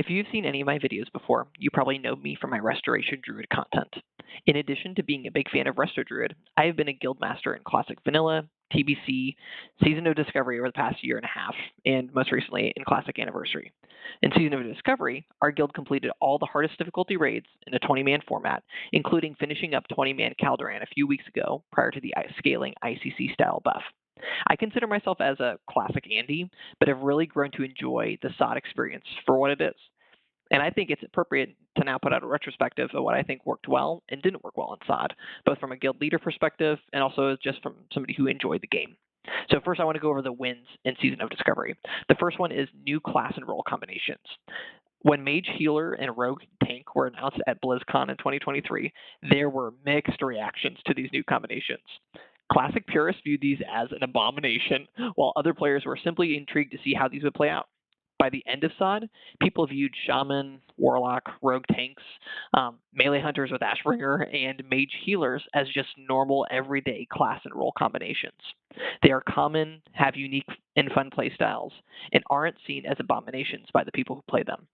If you've seen any of my videos before, you probably know me from my Restoration Druid content. In addition to being a big fan of Resto Druid, I have been a guild master in Classic Vanilla, TBC, Season of Discovery over the past year and a half, and most recently in Classic Anniversary. In Season of Discovery, our guild completed all the hardest difficulty raids in a 20-man format, including finishing up 20-man Calderan a few weeks ago prior to the scaling ICC-style buff. I consider myself as a classic Andy, but have really grown to enjoy the SoD experience for what it is. And I think it's appropriate to now put out a retrospective of what I think worked well and didn't work well in SoD, both from a guild leader perspective and also just from somebody who enjoyed the game. So first I want to go over the wins in Season of Discovery. The first one is new class and role combinations. When Mage Healer and Rogue Tank were announced at BlizzCon in 2023, there were mixed reactions to these new combinations. Classic purists viewed these as an abomination, while other players were simply intrigued to see how these would play out. By the end of SoD, people viewed Shaman, Warlock, Rogue Tanks, Melee Hunters with Ashbringer, and Mage Healers as just normal, everyday class and role combinations. They are common, have unique and fun playstyles, and aren't seen as abominations by the people who play them.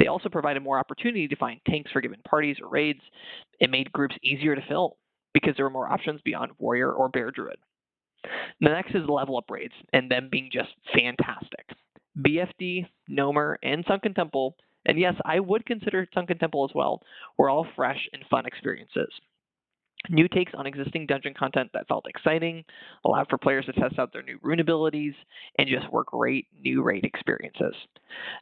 They also provided more opportunity to find tanks for given parties or raids. It made groups easier to fill because there were more options beyond Warrior or Bear Druid. The next is level up raids, and them being just fantastic. BFD, Gnomer, and Sunken Temple, and yes, I would consider Sunken Temple as well, were all fresh and fun experiences. New takes on existing dungeon content that felt exciting, allowed for players to test out their new rune abilities, and just were great new raid experiences.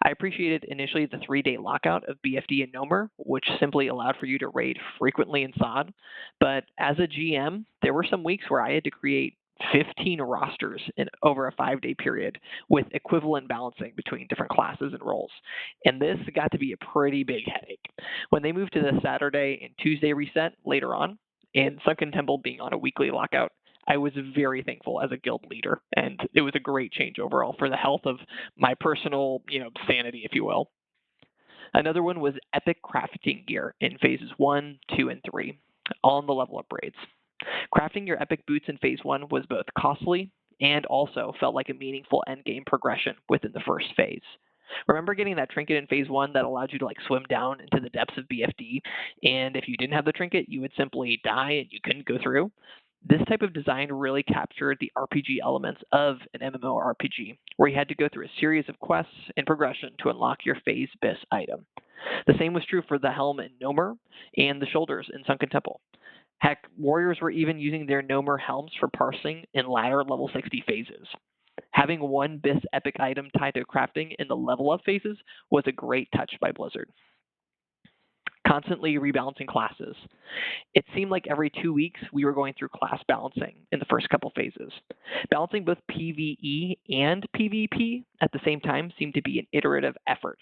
I appreciated initially the 3-day lockout of BFD and Gnomer, which simply allowed for you to raid frequently in SoD, but as a GM, there were some weeks where I had to create 15 rosters in over a 5-day period with equivalent balancing between different classes and roles. And this got to be a pretty big headache. When they moved to the Saturday and Tuesday reset later on, and Sunken Temple being on a weekly lockout, I was very thankful as a guild leader, and it was a great change overall for the health of my personal, sanity, if you will. Another one was epic crafting gear in phases 1, 2, and 3, on the level up raids. Crafting your epic boots in phase 1 was both costly and also felt like a meaningful endgame progression within the first phase. Remember getting that trinket in phase 1 that allowed you to swim down into the depths of BFD, and if you didn't have the trinket, you would simply die and you couldn't go through? This type of design really captured the RPG elements of an MMORPG, where you had to go through a series of quests and progression to unlock your phase bis item. The same was true for the helm in Gnomer and the shoulders in Sunken Temple. Heck, warriors were even using their Gnomer helms for parsing in latter level 60 phases. Having one bis epic item tied to crafting in the level up phases was a great touch by Blizzard. Constantly rebalancing classes. It seemed like every 2 weeks we were going through class balancing in the first couple phases. Balancing both PvE and PvP at the same time seemed to be an iterative effort.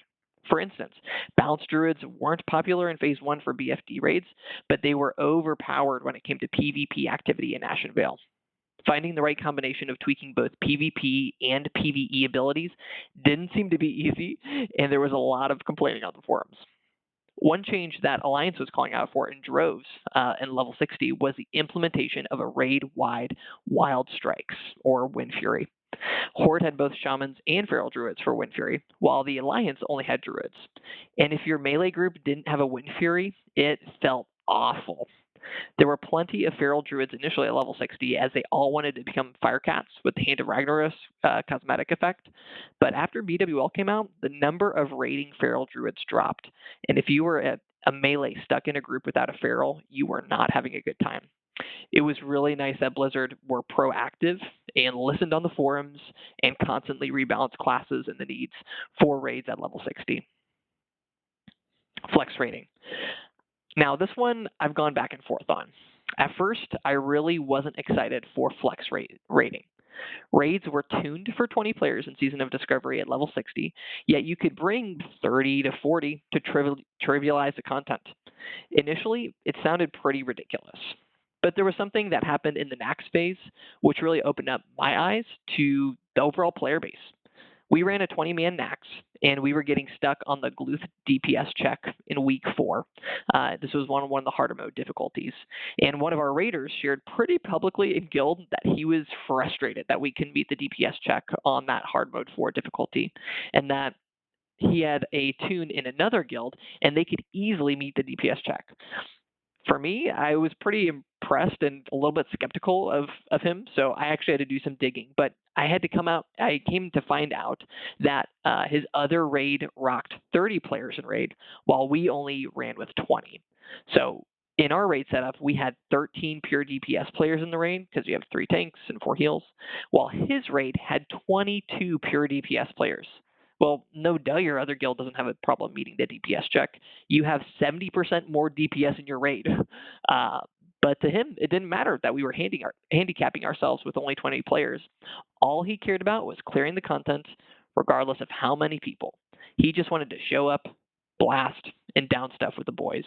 For instance, balanced druids weren't popular in phase 1 for BFD raids, but they were overpowered when it came to PvP activity in Ashen Vale. Finding the right combination of tweaking both PvP and PvE abilities didn't seem to be easy, and there was a lot of complaining on the forums. One change that Alliance was calling out for in droves in level 60 was the implementation of a raid-wide Wild Strikes, or Wind Fury. Horde had both Shamans and Feral Druids for Wind Fury, while the Alliance only had Druids. And if your melee group didn't have a Wind Fury, it felt awful. There were plenty of Feral Druids initially at level 60, as they all wanted to become Firecats with the Hand of Ragnaros cosmetic effect. But after BWL came out, the number of raiding Feral Druids dropped. And if you were a melee stuck in a group without a Feral, you were not having a good time. It was really nice that Blizzard were proactive and listened on the forums and constantly rebalanced classes and the needs for raids at level 60. Flex rating. Now, this one I've gone back and forth on. At first, I really wasn't excited for flex rating. Raids were tuned for 20 players in Season of Discovery at level 60, yet you could bring 30 to 40 to trivialize the content. Initially, it sounded pretty ridiculous. But there was something that happened in the Nax phase, which really opened up my eyes to the overall player base. We ran a 20-man Nax, and we were getting stuck on the Gluth DPS check in week 4. This was one of the Hardmode difficulties. And one of our raiders shared pretty publicly in Guild that he was frustrated that we couldn't meet the DPS check on that Hardmode 4 difficulty, and that he had a tune in another guild, and they could easily meet the DPS check. For me, I was pretty impressed and a little bit skeptical of him, so I actually had to do some digging. But I came to find out that his other raid rocked 30 players in raid, while we only ran with 20. So in our raid setup, we had 13 pure DPS players in the raid because you have 3 tanks and 4 heals, while his raid had 22 pure DPS players. Well, no duh, your other guild doesn't have a problem meeting the DPS check. You have 70% more DPS in your raid. But to him, it didn't matter that we were handicapping ourselves with only 20 players. All he cared about was clearing the content, regardless of how many people. He just wanted to show up, blast, and down stuff with the boys.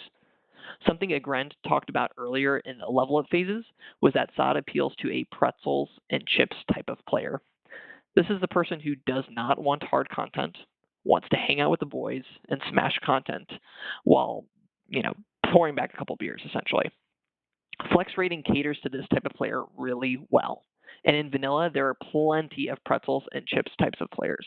Something Agrend talked about earlier in the level up phases was that SoD appeals to a pretzels and chips type of player. This is the person who does not want hard content, wants to hang out with the boys and smash content while, pouring back a couple beers, essentially. Flex rating caters to this type of player really well. And in vanilla, there are plenty of pretzels and chips types of players.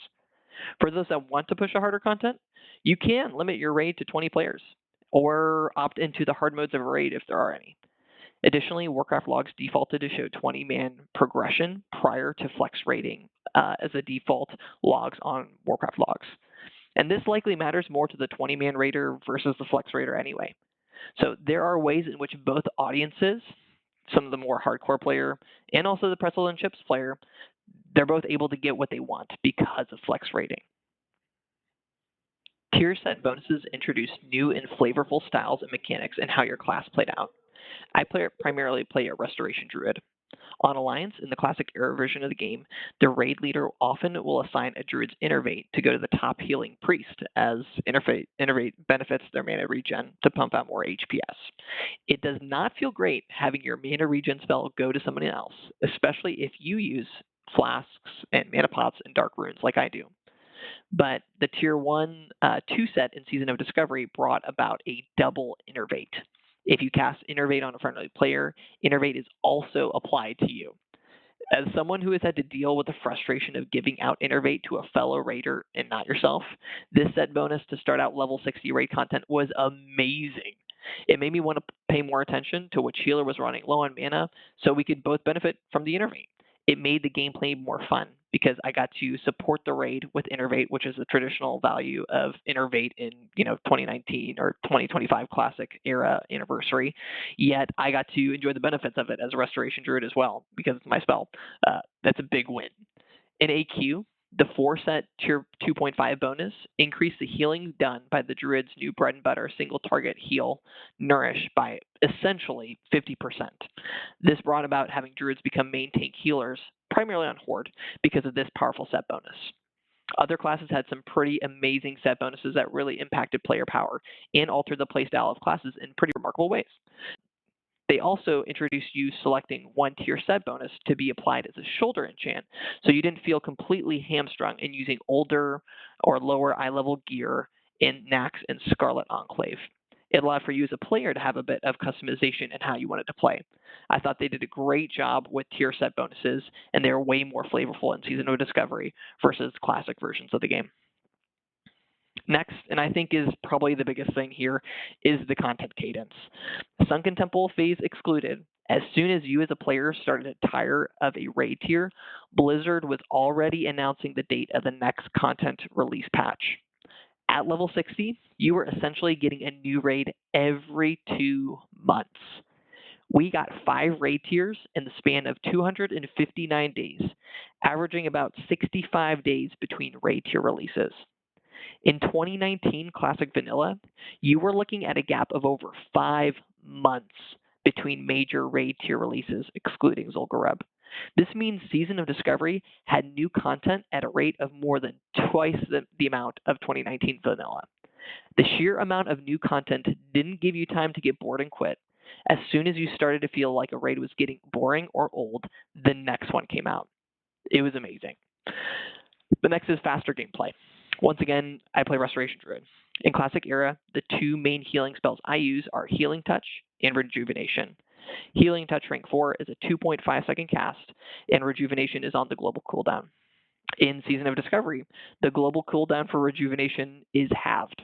For those that want to push a harder content, you can limit your raid to 20 players or opt into the hard modes of a raid if there are any. Additionally, Warcraft logs defaulted to show 20-man progression prior to flex rating as a default logs on Warcraft logs. And this likely matters more to the 20-man raider versus the flex raider anyway. So there are ways in which both audiences, some of the more hardcore player and also the pretzel and chips player, they're both able to get what they want because of flex rating. Tier set bonuses introduce new and flavorful styles and mechanics in how your class played out. I primarily play a Restoration Druid. On Alliance, in the classic era version of the game, the raid leader often will assign a Druid's Innervate to go to the top healing priest, as Innervate benefits their mana regen to pump out more HPS. It does not feel great having your mana regen spell go to somebody else, especially if you use flasks and mana pots and dark runes like I do. But the Tier 1 2 set in Season of Discovery brought about a double Innervate. If you cast Innervate on a friendly player, Innervate is also applied to you. As someone who has had to deal with the frustration of giving out Innervate to a fellow raider and not yourself, this set bonus to start out level 60 raid content was amazing. It made me want to pay more attention to which healer was running low on mana so we could both benefit from the Innervate. It made the gameplay more fun because I got to support the raid with Innervate, which is the traditional value of Innervate in 2019 or 2025 Classic era anniversary. Yet I got to enjoy the benefits of it as a Restoration Druid as well because it's my spell. That's a big win. In AQ, the 4-set Tier 2.5 bonus increased the healing done by the Druid's new bread and butter single target heal, Nourish, by essentially 50%. This brought about having Druids become main tank healers, primarily on Horde, because of this powerful set bonus. Other classes had some pretty amazing set bonuses that really impacted player power and altered the playstyle of classes in pretty remarkable ways. They also introduced you selecting one tier set bonus to be applied as a shoulder enchant, so you didn't feel completely hamstrung in using older or lower eye level gear in Nax and Scarlet Enclave. It allowed for you as a player to have a bit of customization in how you wanted to play. I thought they did a great job with tier set bonuses, and they were way more flavorful in Season of Discovery versus classic versions of the game. Next, and I think is probably the biggest thing here, is the content cadence. Sunken Temple phase excluded. As soon as you as a player started to tire of a raid tier, Blizzard was already announcing the date of the next content release patch. At level 60, you were essentially getting a new raid every 2 months. We got 5 raid tiers in the span of 259 days, averaging about 65 days between raid tier releases. In 2019 Classic Vanilla, you were looking at a gap of over 5 months between major raid tier releases, excluding Zul'Gurub. This means Season of Discovery had new content at a rate of more than twice the amount of 2019 Vanilla. The sheer amount of new content didn't give you time to get bored and quit. As soon as you started to feel like a raid was getting boring or old, the next one came out. It was amazing. The next is faster gameplay. Once again, I play Restoration Druid. In Classic Era, the 2 main healing spells I use are Healing Touch and Rejuvenation. Healing Touch rank 4 is a 2.5-second cast, and Rejuvenation is on the global cooldown. In Season of Discovery, the global cooldown for rejuvenation is halved.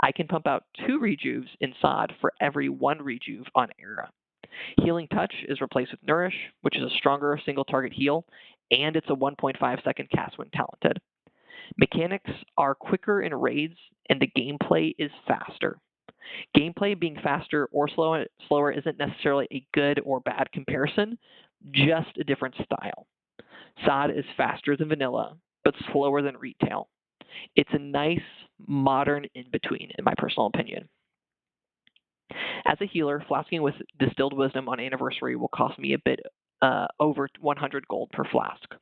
I can pump out 2 rejuves in SoD for every 1 rejuve on Era. Healing Touch is replaced with Nourish, which is a stronger single target heal, and it's a 1.5-second cast when talented. Mechanics are quicker in raids, and the gameplay is faster. Gameplay being faster or slower isn't necessarily a good or bad comparison, just a different style. SoD is faster than vanilla, but slower than retail. It's a nice, modern in between, in my personal opinion. As a healer, flasking with Distilled Wisdom on Anniversary will cost me a bit over 100 gold per flask.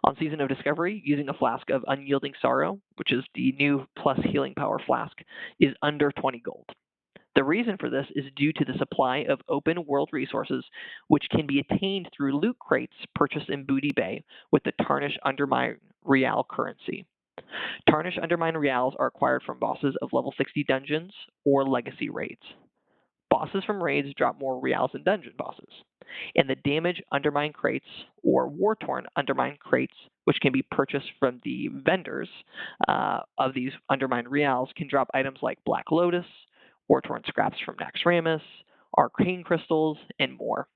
On Season of Discovery, using a flask of Unyielding Sorrow, which is the new plus healing power flask, is under 20 gold. The reason for this is due to the supply of open world resources, which can be attained through loot crates purchased in Booty Bay with the Tarnished Undermine Real currency. Tarnished Undermine Reals are acquired from bosses of level 60 dungeons or legacy raids. Bosses from raids drop more reals than dungeon bosses. And the damage Undermine crates or war-torn Undermine crates, which can be purchased from the vendors of these Undermine reals, can drop items like Black Lotus, war-torn scraps from Naxxramas, arcane crystals, and more.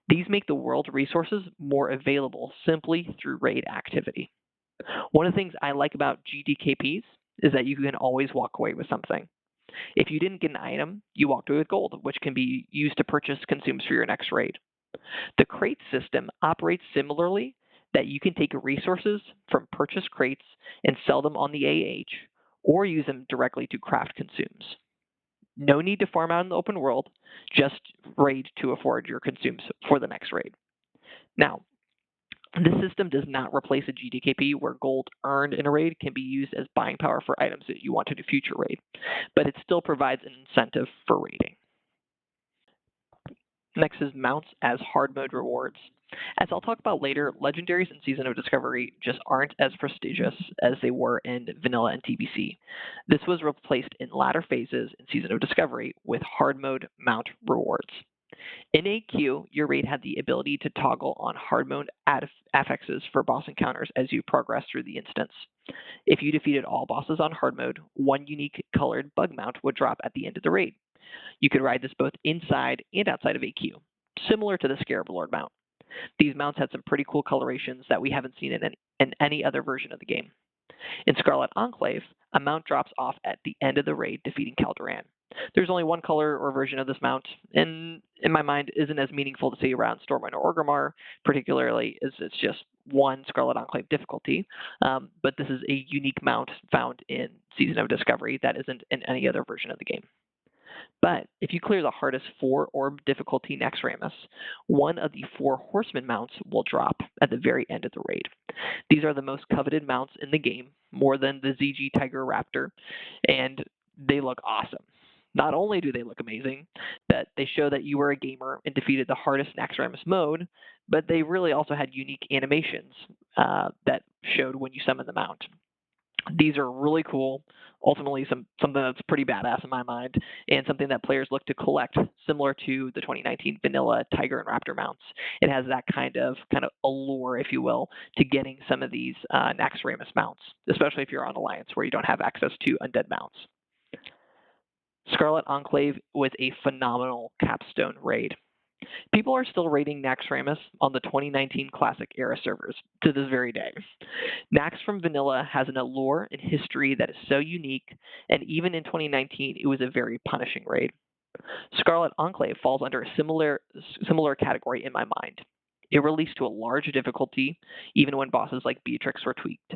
These make the world resources more available simply through raid activity. One of the things I like about GDKPs is that you can always walk away with something. If you didn't get an item, you walked away with gold, which can be used to purchase consumes for your next raid. The crate system operates similarly, that you can take resources from purchased crates and sell them on the AH, or use them directly to craft consumes. No need to farm out in the open world, just raid to afford your consumes for the next raid. Now, this system does not replace a GDKP where gold earned in a raid can be used as buying power for items that you want in a future raid, but it still provides an incentive for raiding. Next is mounts as hard mode rewards. As I'll talk about later, legendaries in Season of Discovery just aren't as prestigious as they were in Vanilla and TBC. This was replaced in latter phases in Season of Discovery with hard mode mount rewards. In AQ, your raid had the ability to toggle on hard mode affixes for boss encounters as you progress through the instance. If you defeated all bosses on hard mode, one unique colored bug mount would drop at the end of the raid. You could ride this both inside and outside of AQ, similar to the Scarab Lord mount. These mounts had some pretty cool colorations that we haven't seen in any other version of the game. In Scarlet Enclave, a mount drops off at the end of the raid, defeating Calderan. There's only one color or version of this mount, and in my mind isn't as meaningful to see around Stormwind or Orgrimmar, particularly as it's just one Scarlet Enclave difficulty. But this is a unique mount found in Season of Discovery that isn't in any other version of the game. But if you clear the hardest 4-orb difficulty Naxxramas, one of the 4 Horseman mounts will drop at the very end of the raid. These are the most coveted mounts in the game, more than the ZG Tiger Raptor, and they look awesome. Not only do they look amazing, that they show that you were a gamer and defeated the hardest Naxxramas mode, but they really also had unique animations that showed when you summon the mount. These are really cool, ultimately something that's pretty badass in my mind, and something that players look to collect, similar to the 2019 vanilla Tiger and Raptor mounts. It has that kind of allure, if you will, to getting some of these Naxxramas mounts, especially if you're on Alliance where you don't have access to undead mounts. Scarlet Enclave was a phenomenal capstone raid. People are still rating Naxxramas on the 2019 Classic era servers to this very day. Nax from Vanilla has an allure and history that is so unique, and even in 2019, it was a very punishing raid. Scarlet Enclave falls under a similar category in my mind. It released to a large difficulty, even when bosses like Beatrix were tweaked.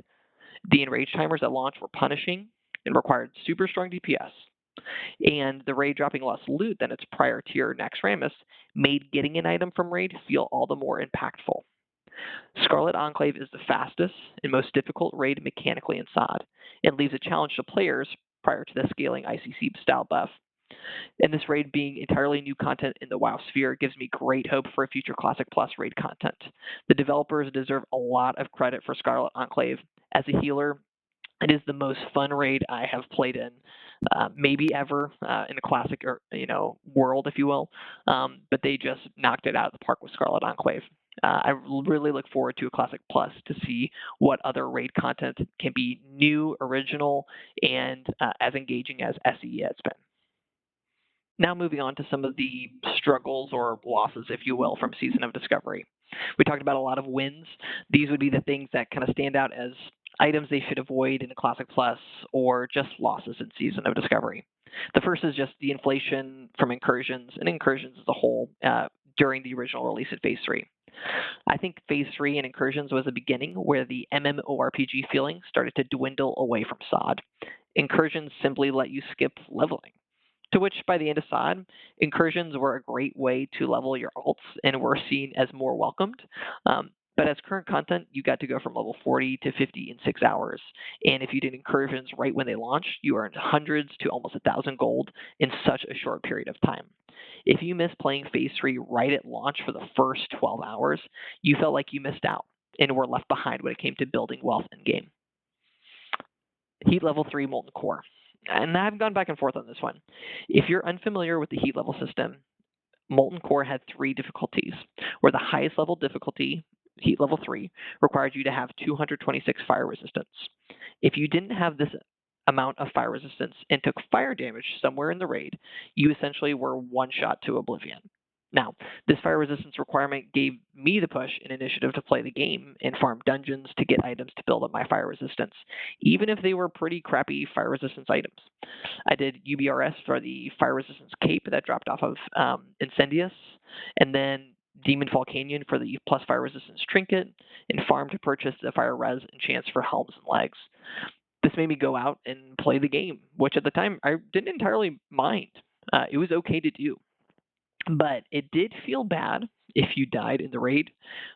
The enrage timers at launch were punishing and required super strong DPS, and the raid dropping less loot than its prior tier Naxxramas made getting an item from raid feel all the more impactful. Scarlet Enclave is the fastest and most difficult raid mechanically in SoD, and leaves a challenge to players prior to the scaling ICC style buff. And this raid being entirely new content in the WoW sphere gives me great hope for future Classic Plus raid content. The developers deserve a lot of credit for Scarlet Enclave. As a healer, it is the most fun raid I have played in, maybe ever in the Classic or world, if you will. But they just knocked it out of the park with Scarlet Enclave. I really look forward to a Classic Plus to see what other raid content can be new, original, and as engaging as SE has been. Now moving on to some of the struggles or losses, if you will, from Season of Discovery. We talked about a lot of wins. These would be the things that kind of stand out as items they should avoid in a Classic Plus or just losses in Season of Discovery. The first is just the inflation from Incursions and Incursions as a whole during the original release at Phase 3. I think Phase 3 and Incursions was a beginning where the MMORPG feeling started to dwindle away from SoD. Incursions simply let you skip leveling. To which, by the end of SoD, Incursions were a great way to level your alts and were seen as more welcomed. But as current content, you got to go from level 40 to 50 in 6 hours. And if you did Incursions right when they launched, you earned hundreds to almost 1,000 gold in such a short period of time. If you missed playing Phase 3 right at launch for the first 12 hours, you felt like you missed out and were left behind when it came to building wealth in game. Heat level 3 Molten Core. And I've gone back and forth on this one. If you're unfamiliar with the heat level system, Molten Core had 3 difficulties, where the highest level difficulty, heat level 3, required you to have 226 fire resistance. If you didn't have this amount of fire resistance and took fire damage somewhere in the raid, you essentially were one shot to oblivion. Now, this fire resistance requirement gave me the push and initiative to play the game and farm dungeons to get items to build up my fire resistance, even if they were pretty crappy fire resistance items. I did UBRS for the fire resistance cape that dropped off of Incendius, and then Demon Fall Canyon for the plus fire resistance trinket, and farm to purchase the fire res and chance for helms and legs. This made me go out and play the game, which at the time I didn't entirely mind. It was okay to do. But it did feel bad if you died in the raid,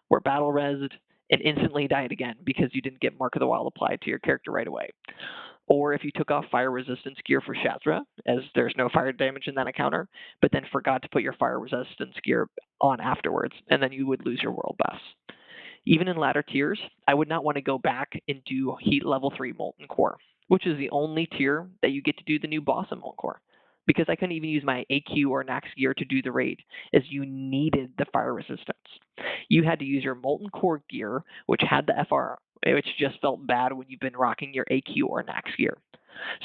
were battle resed, and instantly died again because you didn't get Mark of the Wild applied to your character right away. Or if you took off fire resistance gear for Shazra, as there's no fire damage in that encounter, but then forgot to put your fire resistance gear on afterwards, and then you would lose your world buffs. Even in latter tiers, I would not want to go back and do Heat Level 3 Molten Core, which is the only tier that you get to do the new boss in Molten Core, because I couldn't even use my AQ or Nax gear to do the raid, as you needed the fire resistance. You had to use your Molten Core gear, which had the FR, which just felt bad when you've been rocking your AQ or Nax gear.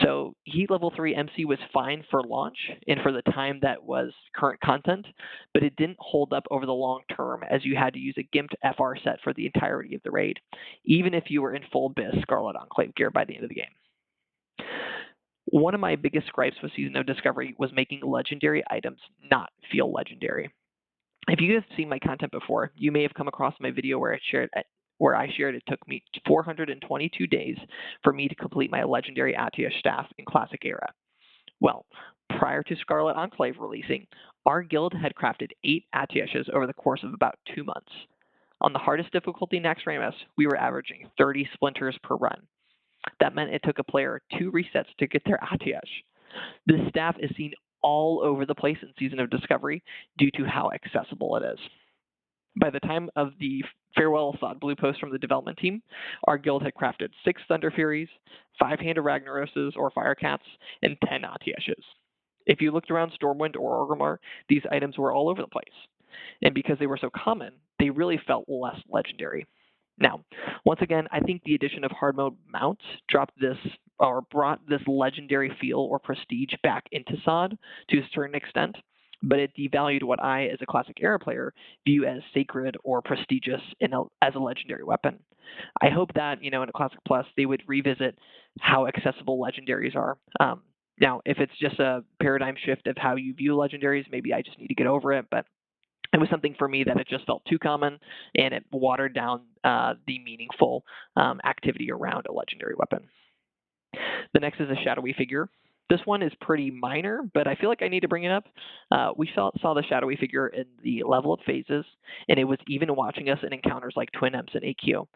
So Heat Level 3 MC was fine for launch and for the time that was current content, but it didn't hold up over the long term as you had to use a gimped FR set for the entirety of the raid, even if you were in full BIS Scarlet Enclave gear by the end of the game. One of my biggest gripes with Season of Discovery was making legendary items not feel legendary. If you have seen my content before, you may have come across my video where I shared it took me 422 days for me to complete my legendary Atiya staff in Classic Era. Well, prior to Scarlet Enclave releasing, our guild had crafted 8 Atiyashes over the course of about 2 months. On the hardest difficulty Nax Ramus, we were averaging 30 splinters per run. That meant it took a player 2 resets to get their Atiyash. This staff is seen all over the place in Season of Discovery due to how accessible it is. By the time of the farewell SoD blue post from the development team, our guild had crafted 6 Thunder Furies, 5 Hand of Ragnaroses or Firecats, and 10 Atiashes. If you looked around Stormwind or Orgrimmar, these items were all over the place. And because they were so common, they really felt less legendary. Now, once again, I think the addition of Hardmode mounts dropped this or brought this legendary feel or prestige back into SoD to a certain extent, but it devalued what I, as a Classic Era player, view as sacred or prestigious as a legendary weapon. I hope that, in a Classic Plus, they would revisit how accessible legendaries are. Now, if it's just a paradigm shift of how you view legendaries, maybe I just need to get over it, but it was something for me that it just felt too common, and it watered down the meaningful activity around a legendary weapon. The next is a shadowy figure. This one is pretty minor, but I feel like I need to bring it up. We saw the shadowy figure in the level up phases, and it was even watching us in encounters like Twin Imps and AQ.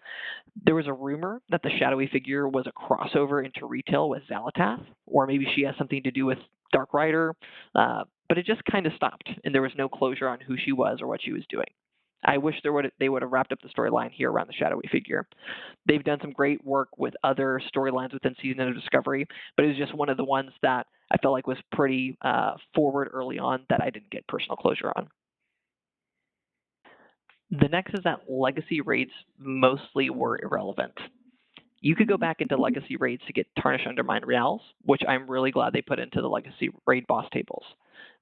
There was a rumor that the shadowy figure was a crossover into retail with Xalatath, or maybe she has something to do with Dark Rider, but it just kind of stopped, and there was no closure on who she was or what she was doing. I wish they would have wrapped up the storyline here around the shadowy figure. They've done some great work with other storylines within Season of Discovery, but it was just one of the ones that I felt like was pretty forward early on that I didn't get personal closure on. The next is that legacy raids mostly were irrelevant. You could go back into legacy raids to get Tarnished Undermine Reals, which I'm really glad they put into the legacy raid boss tables.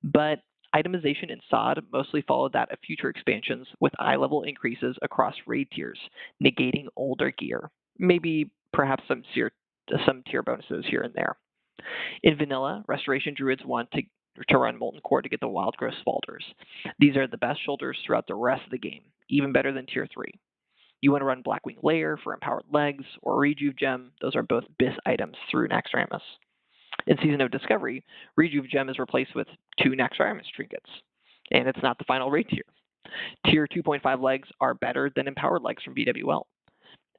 But itemization in SoD mostly followed that of future expansions with eye level increases across raid tiers, negating older gear. Maybe perhaps some tier bonuses here and there. In vanilla, Restoration Druids want to run Molten Core to get the Wild Growth Spalders. These are the best shoulders throughout the rest of the game, even better than tier 3. You want to run Blackwing Lair for empowered legs or Rejuve Gem. Those are both BIS items through Naxxramas. In Season of Discovery, Rejuve Gem is replaced with 2 Naxxramas trinkets. And it's not the final raid tier. Tier 2.5 legs are better than empowered legs from BWL.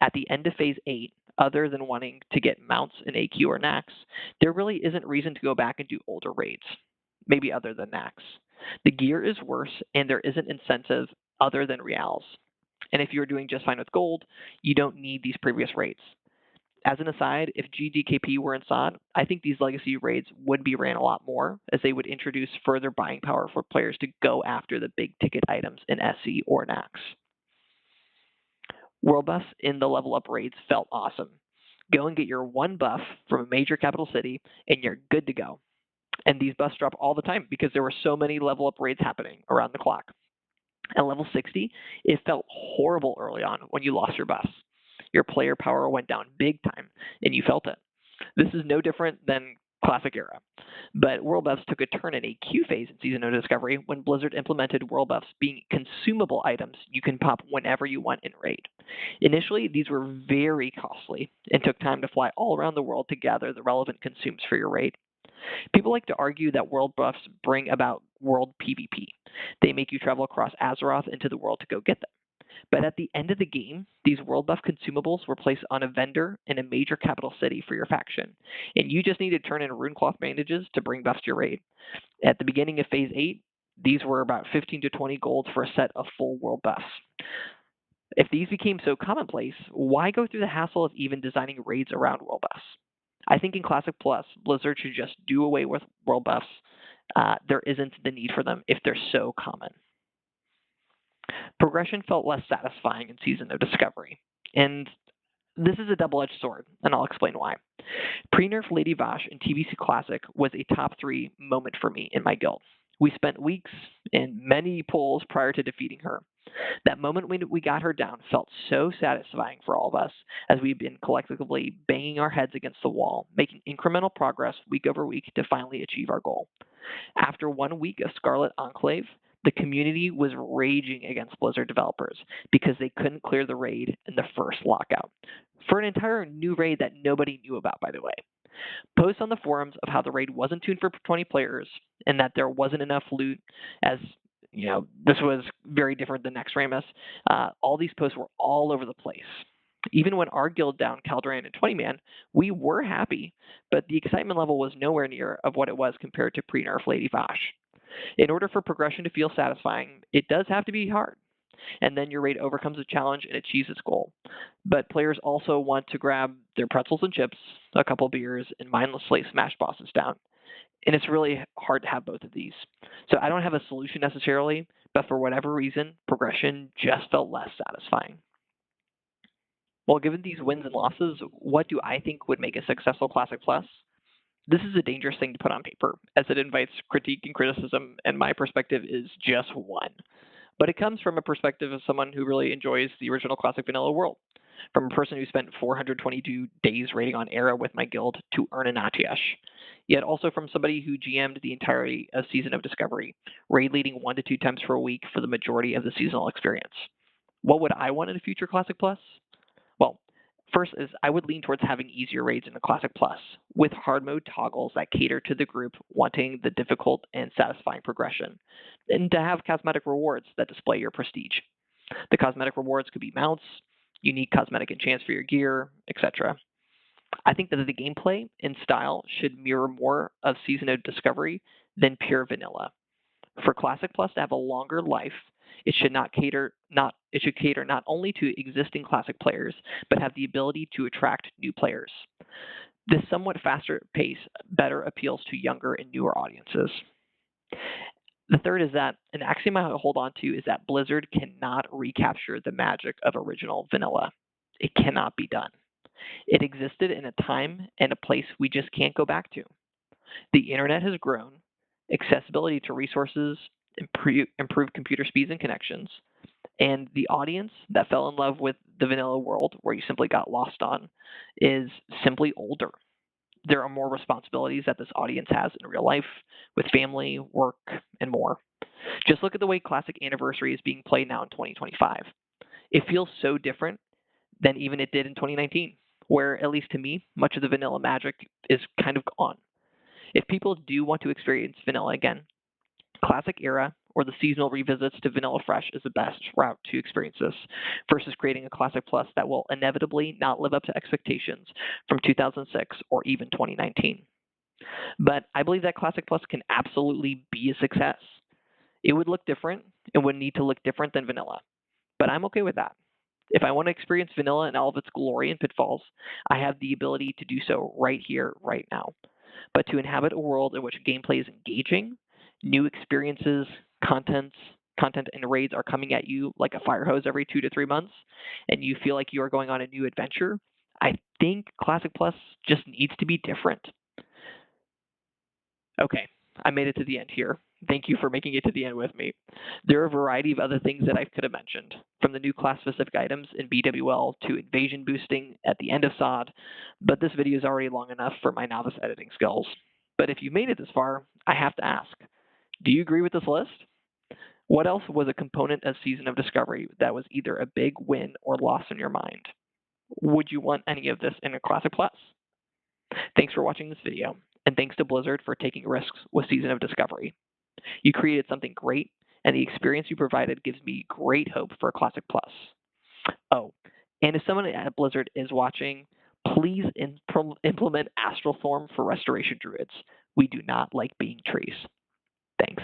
At the end of Phase 8, other than wanting to get mounts in AQ or Nax, there really isn't reason to go back and do older raids. Maybe other than Nax. The gear is worse, and there isn't incentive other than Reals. And if you're doing just fine with gold, you don't need these previous raids. As an aside, if GDKP were in SoD, I think these legacy raids would be ran a lot more, as they would introduce further buying power for players to go after the big ticket items in SC or Nax. World buffs in the level up raids felt awesome. Go and get your one buff from a major capital city, and you're good to go. And these buffs drop all the time because there were so many level up raids happening around the clock. At level 60, it felt horrible early on when you lost your buffs. Your player power went down big time, and you felt it. This is no different than Classic Era. But world buffs took a turn in AQ phase in Season of Discovery when Blizzard implemented world buffs being consumable items you can pop whenever you want in raid. Initially, these were very costly and took time to fly all around the world to gather the relevant consumes for your raid. People like to argue that world buffs bring about world PvP. They make you travel across Azeroth into the world to go get them. But at the end of the game, these world buff consumables were placed on a vendor in a major capital city for your faction, and you just need to turn in runecloth bandages to bring buffs to your raid. At the beginning of Phase 8, these were about 15 to 20 gold for a set of full world buffs. If these became so commonplace, why go through the hassle of even designing raids around world buffs? I think in Classic Plus, Blizzard should just do away with world buffs. There isn't the need for them if they're so common. Progression felt less satisfying in Season of Discovery, and this is a double-edged sword, and I'll explain why. Pre-nerf Lady Vashj in TBC Classic was a top 3 moment for me in my guild. We spent weeks and many pulls prior to defeating her. That moment when we got her down felt so satisfying for all of us, as we've been collectively banging our heads against the wall, making incremental progress week over week to finally achieve our goal. After 1 week of Scarlet Enclave, the community was raging against Blizzard developers because they couldn't clear the raid in the first lockout. For an entire new raid that nobody knew about, by the way. Posts on the forums of how the raid wasn't tuned for 20 players and that there wasn't enough loot, as this was very different than Naxxramas. All these posts were all over the place. Even when our guild downed Calderan and 20-man, we were happy, but the excitement level was nowhere near of what it was compared to pre-nerf Lady Vashj. In order for progression to feel satisfying, it does have to be hard. And then your raid overcomes a challenge and achieves its goal. But players also want to grab their pretzels and chips, a couple beers, and mindlessly smash bosses down. And it's really hard to have both of these. So I don't have a solution necessarily, but for whatever reason, progression just felt less satisfying. Well, given these wins and losses, what do I think would make a successful Classic Plus? This is a dangerous thing to put on paper, as it invites critique and criticism, and my perspective is just one. But it comes from a perspective of someone who really enjoys the original Classic Vanilla world. From a person who spent 422 days raiding on Era with my guild to earn an Atiash. Yet also from somebody who GM'd the entirety of Season of Discovery, raid leading 1 to 2 times per week for the majority of the seasonal experience. What would I want in a future Classic Plus? Well, first is I would lean towards having easier raids in a Classic Plus, with hard mode toggles that cater to the group wanting the difficult and satisfying progression, and to have cosmetic rewards that display your prestige. The cosmetic rewards could be mounts, unique cosmetic enchants for your gear, etc. I think that the gameplay and style should mirror more of Season of Discovery than pure vanilla. For Classic Plus to have a longer life, it should cater not only to existing Classic players, but have the ability to attract new players. This somewhat faster pace better appeals to younger and newer audiences. The third is that an axiom I hold on to is that Blizzard cannot recapture the magic of original vanilla. It cannot be done. It existed in a time and a place we just can't go back to. The internet has grown, accessibility to resources, improved computer speeds and connections, and the audience that fell in love with the vanilla world, where you simply got lost on, is simply older. There are more responsibilities that this audience has in real life, with family, work, and more. Just look at the way Classic Anniversary is being played now in 2025. It feels so different than even it did in 2019, where, at least to me, much of the vanilla magic is kind of gone. If people do want to experience vanilla again, Classic Era or the seasonal revisits to Vanilla Fresh is the best route to experience this, versus creating a Classic Plus that will inevitably not live up to expectations from 2006 or even 2019. But I believe that Classic Plus can absolutely be a success. It would look different and would need to look different than Vanilla, but I'm okay with that. If I want to experience Vanilla in all of its glory and pitfalls, I have the ability to do so right here, right now. But to inhabit a world in which gameplay is engaging, new experiences, content and raids are coming at you like a fire hose every 2 to 3 months, and you feel like you are going on a new adventure, I think Classic Plus just needs to be different. Okay, I made it to the end here. Thank you for making it to the end with me. There are a variety of other things that I could have mentioned, from the new class-specific items in BWL to invasion boosting at the end of SoD, but this video is already long enough for my novice editing skills. But if you made it this far, I have to ask, do you agree with this list? What else was a component of Season of Discovery that was either a big win or loss in your mind? Would you want any of this in a Classic Plus? Thanks for watching this video, and thanks to Blizzard for taking risks with Season of Discovery. You created something great, and the experience you provided gives me great hope for Classic Plus. Oh, and if someone at Blizzard is watching, please implement Astral Form for Restoration Druids. We do not like being trees. Thanks.